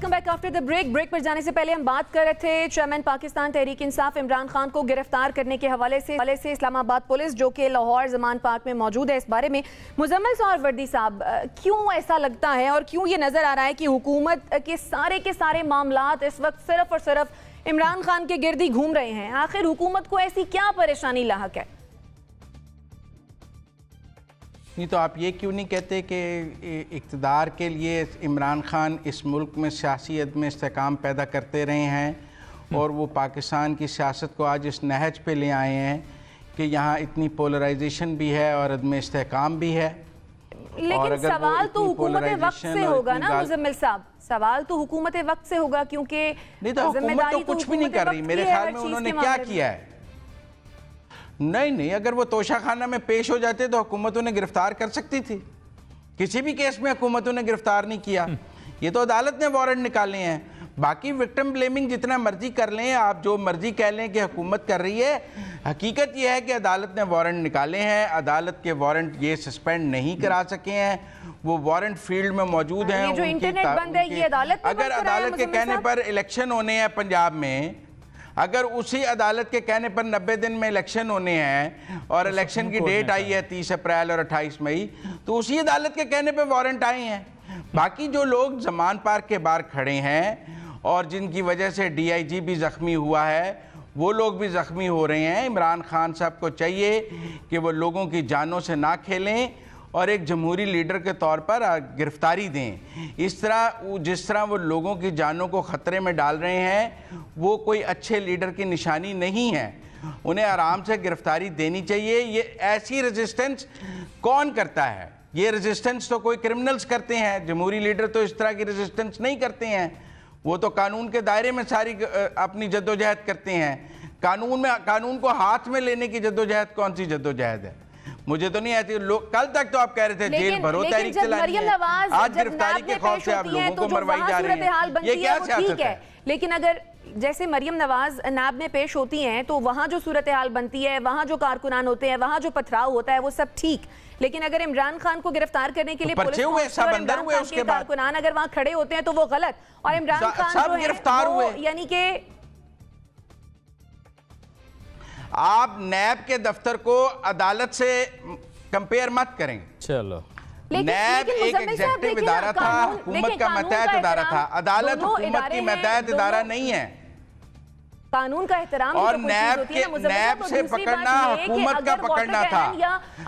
Welcome back after the break पर जाने से पहले हम बात कर रहे थे चेयरमैन पाकिस्तान तहरीक इंसाफ इमरान खान को गिरफ्तार करने के हवाले से इस्लामाबाद पुलिस जो कि लाहौर जमान पार्क में मौजूद है, इस बारे में मुजम्मिल सहरवर्दी साहब, क्यों ऐसा लगता है और क्यों ये नजर आ रहा है कि हुकूमत के सारे मामलात इस वक्त सिर्फ और सिर्फ इमरान खान के गिर्द ही घूम रहे हैं? आखिर हुकूमत को ऐसी क्या परेशानी लाहक है? नहीं तो आप ये क्यों नहीं कहते कि इक़्तिदार के लिए इमरान खान इस मुल्क में सियासी में इस्तेहकाम पैदा करते रहे हैं और वो पाकिस्तान की सियासत को आज इस नहज पे ले आए हैं कि यहाँ इतनी पोलराइजेशन भी है और अदम इस्तेहकाम भी है। लेकिन सवाल तो हुकूमत वक्त से होगा ना मुजम्मिल साहब, सवाल तो हुकूमत वक्त से होगा, क्योंकि नहीं तो हुकूमत तो कुछ भी नहीं कर रही। मेरे ख्याल में उन्होंने क्या किया है? नहीं, अगर वो तोशाखाना में पेश हो जाते तो हुकूमत उन्हें गिरफ्तार कर सकती थी। किसी भी केस में हुकूमत उन्हें गिरफ्तार नहीं किया। ये तो अदालत ने वारंट निकाले हैं। बाकी विक्टिम ब्लेमिंग जितना मर्जी कर लें, आप जो मर्जी कह लें कि हुकूमत कर रही है, हकीकत यह है कि अदालत ने वारंट निकाले हैं। अदालत के वारंट ये सस्पेंड नहीं करा सके हैं, वो वारंट फील्ड में मौजूद हैं। जो इंटरनेट बंद है ये अदालत अगर अदालत के कहने पर इलेक्शन होने हैं पंजाब में, अगर उसी अदालत के कहने पर 90 दिन में इलेक्शन होने हैं और इलेक्शन की डेट आई है 30 अप्रैल और 28 मई, तो उसी अदालत के कहने पर वारंट आए हैं। बाकी जो लोग जमान पार्क के बाहर खड़े हैं और जिनकी वजह से DIG भी ज़ख्मी हुआ है, वो लोग भी ज़ख्मी हो रहे हैं। इमरान खान साहब को चाहिए कि वो लोगों की जानों से ना खेलें और एक जमहूरी लीडर के तौर पर गिरफ्तारी दें। इस तरह जिस तरह वो लोगों की जानों को ख़तरे में डाल रहे हैं, वो कोई अच्छे लीडर की निशानी नहीं है। उन्हें आराम से गिरफ्तारी देनी चाहिए। ये ऐसी रेजिस्टेंस कौन करता है? ये रेजिस्टेंस तो कोई क्रिमिनल्स करते हैं, जमहूरी लीडर तो इस तरह की रेजिस्टेंस नहीं करते हैं। वो तो कानून के दायरे में सारी अपनी जद्दोजहद करते हैं। कानून को हाथ में लेने की जद्दोजहद कौन सी जद्दोजहद है? मुझे तो नहीं आती। लोग कल तक तो आप कह रहे थे जेल भरो, तहरीक चलानी है, आज गिरफ्तारी के खौफ से आप लोगों को मरवाई जा रही है। ये क्या सियासत है? लेकिन अगर जैसे मरियम नवाज नाब में पेश होती हैं तो वहां जो सूरत हाल बनती है, वहां जो कारकुनान होते हैं, वहां जो पथराव होता है, वो सब ठीक। लेकिन अगर इमरान खान को गिरफ्तार करने के लिए कारकुनान अगर वहां खड़े होते हैं तो वो गलत। और इमरान खान जो गिरफ्तार हुए, यानी कि आप नैब के दफ्तर को अदालत से कंपेयर मत करें। चलो, नैब एक एग्जीक्यूटिव इदारा था, हुकूमत का मतहत इदारा था। अदालत हुकूमत की मतहत इदारा नहीं है। कानून का एहतराम और नैब से पकड़ना हुकूमत का पकड़ना था,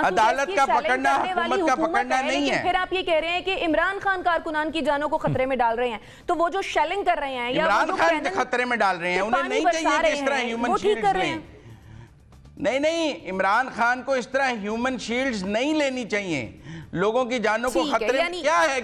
अदालत का पकड़ना हुकूमत का पकड़ना नहीं है। फिर आप ये कह रहे हैं कि इमरान खान कारकुनान की जानों को खतरे में डाल रहे हैं, तो वो जो शेलिंग कर रहे हैं, इमरान खान खतरे में डाल रहे हैं, उन्हें नहीं चाहिए कि इस तरह ह्यूमन शील्ड्स लें। नहीं, इमरान खान को इस तरह ह्यूमन शील्ड्स नहीं लेनी चाहिए। लोगों की जानों को खतरे में क्या है?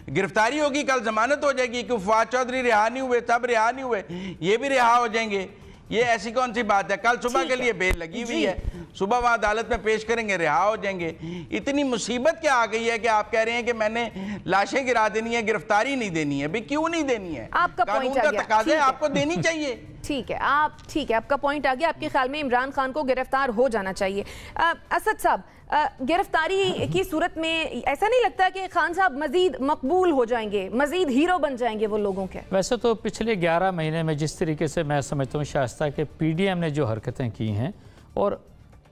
गिरफ्तारी होगी, कल जमानत हो जाएगी कि फवाद चौधरी रिहा नहीं हुए, सब रिहा नहीं हुए, ये भी रिहा हो जाएंगे। ये ऐसी कौन सी बात है? कल सुबह के लिए बेल लगी हुई है, सुबह वहां अदालत में पेश करेंगे, रिहा हो जाएंगे। इतनी मुसीबत क्या आ गई है कि आप कह रहे हैं कि मैंने लाशें गिरा देनी है, गिरफ्तारी नहीं देनी है? भाई क्यों नहीं देनी है? आपका कानून का तकाज़ा है, आपको देनी चाहिए। ठीक है, आपका पॉइंट आ गया। आपके ख्याल में इमरान खान को गिरफ्तार हो जाना चाहिए। असद साहब, गिरफ्तारी की सूरत में ऐसा नहीं लगता कि खान साहब मजीद मकबूल हो जाएंगे, मजीद हीरो बन जाएंगे वो लोगों के? वैसे तो पिछले 11 महीने में जिस तरीके से मैं समझता हूँ शाइस्ता के PDM ने जो हरकतें की हैं, और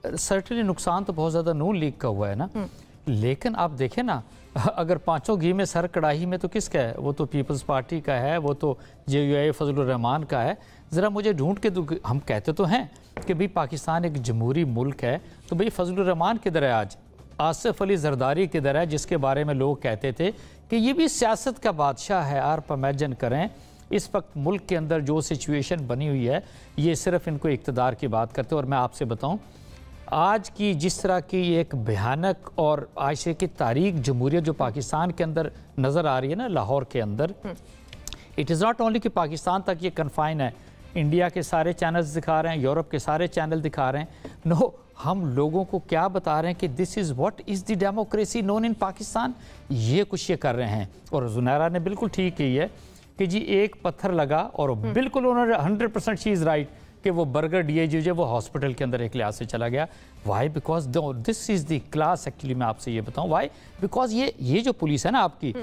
सर्टनली नुकसान तो बहुत ज़्यादा नून लीग का हुआ है ना, लेकिन आप देखें ना, अगर पांचों घी में सर कढ़ाई में तो किसका है? वो तो पीपल्स पार्टी का है, वो तो JUI फजलुर रहमान का है। ज़रा मुझे ढूंढ के हम कहते तो हैं कि भाई पाकिस्तान एक जमहूरी मुल्क है, तो भाई फजलुर रहमान किधर है आज? आसिफ अली जरदारी किधर है, जिसके बारे में लोग कहते थे कि ये भी सियासत का बादशाह है? आप इमेजिन करें इस वक्त मुल्क के अंदर जो सिचुएशन बनी हुई है, ये सिर्फ इनको इक़्तिदार की बात करते हैं। और मैं आपसे बताऊँ, आज की जिस तरह की एक भयानक और आयशे की तारीख जमहूरियत जो पाकिस्तान के अंदर नज़र आ रही है ना, लाहौर के अंदर, इट इज़ नॉट ओनली कि पाकिस्तान तक ये कन्फाइन है। इंडिया के सारे चैनल्स दिखा रहे हैं, यूरोप के सारे चैनल दिखा रहे हैं। नो, हम लोगों को क्या बता रहे हैं कि this is what is the democracy known in Pakistan. ये कुछ ये कर रहे हैं। और जुनैरा ने बिल्कुल ठीक की है कि जी एक पत्थर लगा, और बिल्कुल उन्होंने 100% शी इज़ राइट कि वो बर्गर DIG जो वो हॉस्पिटल के अंदर एक लिहाज से चला गया। Why? Because this is the class. Actually मैं आपसे ये बताऊँ वाई, बिकॉज ये जो पुलिस है ना आपकी,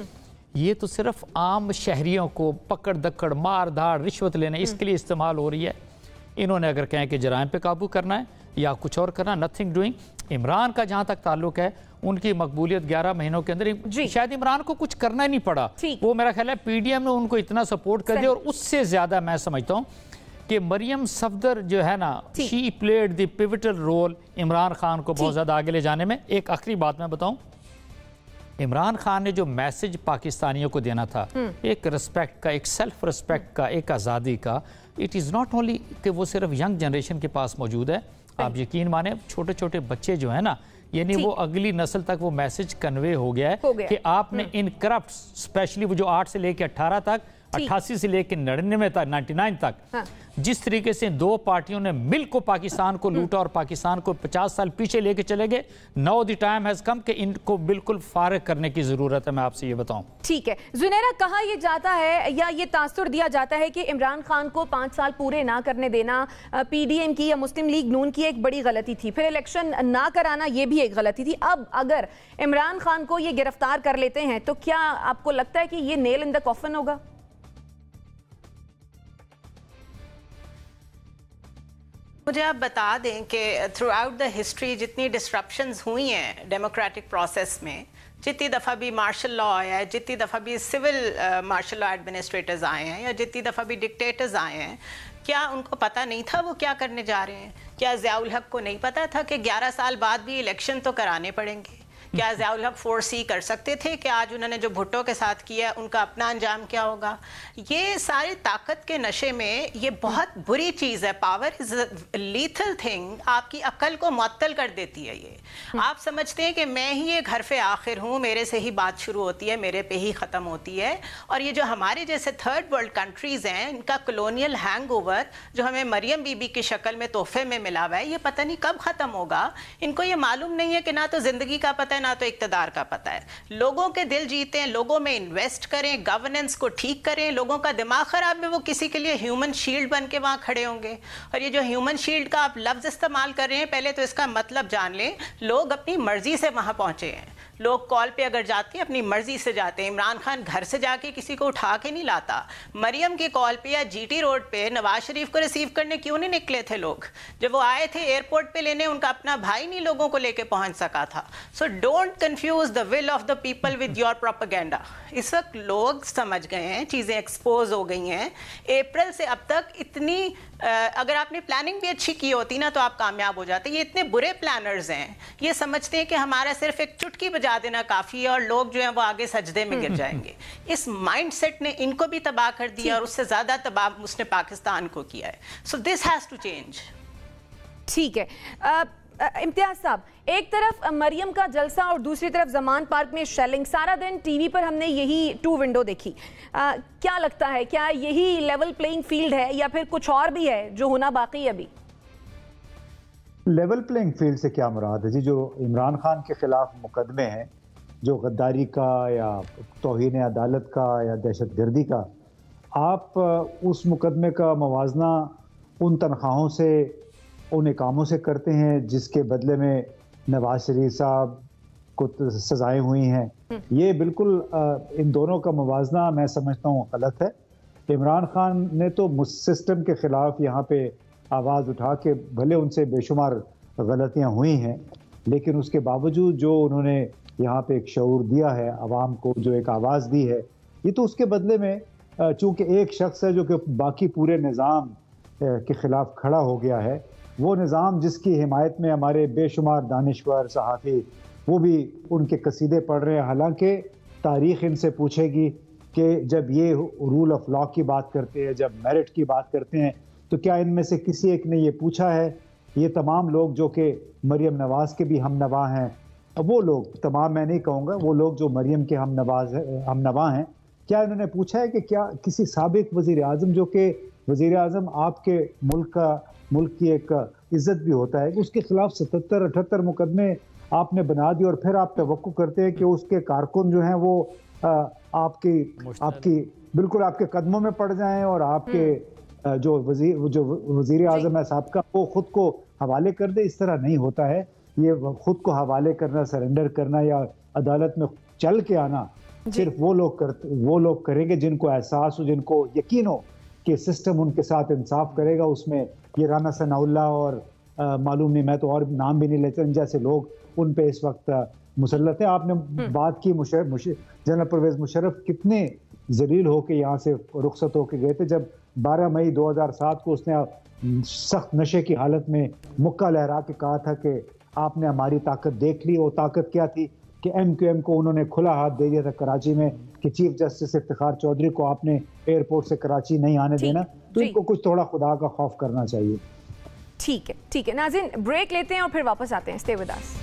ये तो सिर्फ आम शहरियों को पकड़ दकड़ मार धाड़ रिश्वत लेने इसके लिए इस्तेमाल हो रही है। इन्होंने अगर कहें कि जराइम पे काबू करना है या कुछ और करना, नथिंग डूइंग। इमरान का जहां तक ताल्लुक है, उनकी मकबूलियत 11 महीनों के अंदर शायद इमरान को कुछ करना ही नहीं पड़ा। वो मेरा ख्याल है पीडीएम ने उनको इतना सपोर्ट कर दिया। और उससे ज्यादा मैं समझता हूँ कि मरियम सफदर जो है ना, she played the pivotal role Imran Khan को बहुत ज्यादा आगे ले जाने में। एक आखिरी बात मैं बताऊं, इमरान खान ने जो मैसेज पाकिस्तानियों को देना था, एक रिस्पेक्ट का, एक सेल्फ रिस्पेक्ट का, एक आज़ादी का, इट इज़ नॉट ओनली कि वो सिर्फ यंग जनरेशन के पास मौजूद है। आप यकीन माने छोटे छोटे बच्चे जो है ना, यानी वो अगली नस्ल तक वो मैसेज कन्वे हो गया है कि आपने इन करप्ट, स्पेशली वो जो 8 से लेकर 18 तक, 88 से लेकर 99 तक, 99 तक, जिस तरीके से दो पार्टियों ने मिल को पाकिस्तान को लूटा और पाकिस्तान को 50 साल पीछे लेके चले गए। Now the time has come कि इनको बिल्कुल फारिग करने की जरूरत है। मैं आपसे ये बताऊं, ठीक है जुनैरा, कहा यह जाता है या ये तासुर दिया जाता है कि इमरान खान को 5 साल पूरे ना करने देना पीडीएम की या मुस्लिम लीग नून की एक बड़ी गलती थी, फिर इलेक्शन ना कराना ये भी एक गलती थी। अब अगर इमरान खान को ये गिरफ्तार कर लेते हैं तो क्या आपको लगता है कि ये नेल इन द कॉफिन होगा? मुझे आप बता दें कि थ्रू आउट द हिस्ट्री जितनी डिस्ट्रप्शंस हुई हैं डेमोक्रेटिक प्रोसेस में, जितनी दफ़ा भी मार्शल लॉ आया है, जितनी दफ़ा भी सिविल मार्शल लॉ एडमिनिस्ट्रेटर्स आए हैं, या जितनी दफ़ा भी डिक्टेटर्स आए हैं, क्या उनको पता नहीं था वो क्या करने जा रहे हैं? क्या ज़ियाउल हक को नहीं पता था कि 11 साल बाद भी इलेक्शन तो कराने पड़ेंगे? क्या ज़ियाउल हक फोरसी कर सकते थे कि आज उन्होंने जो भुट्टो के साथ किया उनका अपना अंजाम क्या होगा? ये सारी ताकत के नशे में ये बहुत बुरी चीज़ है। पावर इज लीथल थिंग, आपकी अक्ल को मुअत्तल कर देती है। ये आप समझते हैं कि मैं ही ये घर पे आखिर हूँ, मेरे से ही बात शुरू होती है, मेरे पे ही ख़त्म होती है। और ये जो हमारे जैसे थर्ड वर्ल्ड कंट्रीज़ हैं, इनका कॉलोनियल हैंगओवर जो हमें मरियम बीबी की शक्ल में तोहफे में मिला हुआ है, ये पता नहीं कब ख़त्म होगा। इनको ये मालूम नहीं है कि ना तो ज़िंदगी का पता है ना तो इक़्तिदार का पता है। लोगों के दिल जीते हैं, लोगों में इन्वेस्ट करें, गवर्नेंस को ठीक करें। लोगों का दिमाग खराब है, वो किसी के लिए ह्यूमन शील्ड बन के वहां खड़े होंगे। और ये जो ह्यूमन शील्ड का आप लफ्ज इस्तेमाल कर रहे हैं, पहले तो इसका मतलब जान लें, लोग अपनी मर्जी से वहां पहुंचे हैं। लोग कॉल पे अगर जाते हैं अपनी मर्जी से जाते हैं। इमरान खान घर से जाके किसी को उठा के नहीं लाता। मरियम की कॉल पे या जीटी रोड पे नवाज शरीफ को रिसीव करने क्यों नहीं निकले थे लोग? जब वो आए थे एयरपोर्ट पे लेने, उनका अपना भाई नहीं लोगों को लेके पहुंच सका था। So don't confuse the will of the people with your propaganda. इस वक्त लोग समझ गए हैं, चीजें एक्सपोज हो गई हैं। अप्रैल से अब तक इतनी अगर आपने प्लानिंग भी अच्छी की होती ना तो आप कामयाब हो जाते। ये इतने बुरे प्लानर्स हैं, ये समझते हैं कि हमारा सिर्फ एक चुटकी बजा देना काफी है और लोग जो हैं वो आगे सजदे में गिर जाएंगे। इस माइंडसेट ने इनको भी तबाह कर दिया और उससे ज्यादा तबाह उसने पाकिस्तान को किया है। So this has to change. ठीक है इम्तियाज साहब, एक तरफ मरियम का जलसा और दूसरी तरफ जमान पार्क में शेलिंग, सारा दिन टीवी पर हमने यही 2 विंडो देखी। क्या लगता है, क्या यही लेवल प्लेइंग फील्ड है या फिर कुछ और भी है जो होना बाकी है अभी? लेवल प्लेइंग फील्ड से क्या मुराद है जी? जो इमरान खान के खिलाफ मुकदमे हैं, जो गद्दारी का या तौहीन अदालत का या दहशतगर्दी का, आप उस मुकदमे का मवाजना उन तनख्वाहों से, उन इकामों से करते हैं जिसके बदले में नवाज शरीफ साहब को सजाएं हुई हैं। ये बिल्कुल इन दोनों का मवाजना मैं समझता हूँ गलत है। इमरान खान ने तो सिस्टम के खिलाफ यहाँ पे आवाज़ उठा के, भले उनसे बेशुमार गलतियाँ हुई हैं, लेकिन उसके बावजूद जो उन्होंने यहाँ पे एक शऊर दिया है आवाम को, जो एक आवाज़ दी है, ये तो उसके बदले में चूँकि एक शख्स है जो कि बाकी पूरे निज़ाम के ख़िलाफ़ खड़ा हो गया है, वो निज़ाम जिसकी हिमायत में हमारे बेशुमार दानिश्वर सहाफ़ी वो भी उनके कसीदे पढ़ रहे हैं। हालांकि तारीख़ इनसे पूछेगी कि जब ये रूल ऑफ लॉ की बात करते हैं, जब मेरिट की बात करते हैं, तो क्या इनमें से किसी एक ने ये पूछा है? ये तमाम लोग जो कि मरियम नवाज़ के भी हम नवा हैं, वो लोग, तमाम मैं नहीं कहूँगा, वो लोग जो मरियम के हम नवा हैं, क्या इन्होंने पूछा है कि क्या किसी साबिक वज़ीर आज़म, जो कि वज़ीर आज़म आपके मुल्क की एक इज्जत भी होता है, कि उसके खिलाफ 77-78 मुकदमे आपने बना दिए और फिर आप तवक्को करते हैं कि उसके कारकुन जो हैं वो आपकी बिल्कुल आपके कदमों में पड़ जाएं और आपके जो वज़ीर आज़म है साहब का, वो खुद को हवाले कर दे। इस तरह नहीं होता है। ये खुद को हवाले करना, सरेंडर करना या अदालत में चल के आना, सिर्फ वो लोग करेंगे जिनको एहसास हो, जिनको यकीन हो कि सिस्टम उनके साथ इंसाफ करेगा। उसमें ये राना सनाउल्लाह और मालूम नहीं, मैं तो और नाम भी नहीं लेता, जैसे लोग उन पे इस वक्त मुसल्लत है। आपने बात की जनरल परवेज मुशर्रफ कितने जलील होके यहाँ से रुखसत होके गए थे जब 12 मई 2007 को उसने सख्त नशे की हालत में मुक्का लहरा के कहा था कि आपने हमारी ताकत देख ली। वो ताकत क्या थी कि MQM को उन्होंने खुला हाथ दे दिया था कराची में कि चीफ जस्टिस इफ्तिखार चौधरी को आपने एयरपोर्ट से कराची नहीं आने देना। तो इनको कुछ थोड़ा खुदा का खौफ करना चाहिए। ठीक है नाज़रीन, ब्रेक लेते हैं और फिर वापस आते हैं। Stay with us.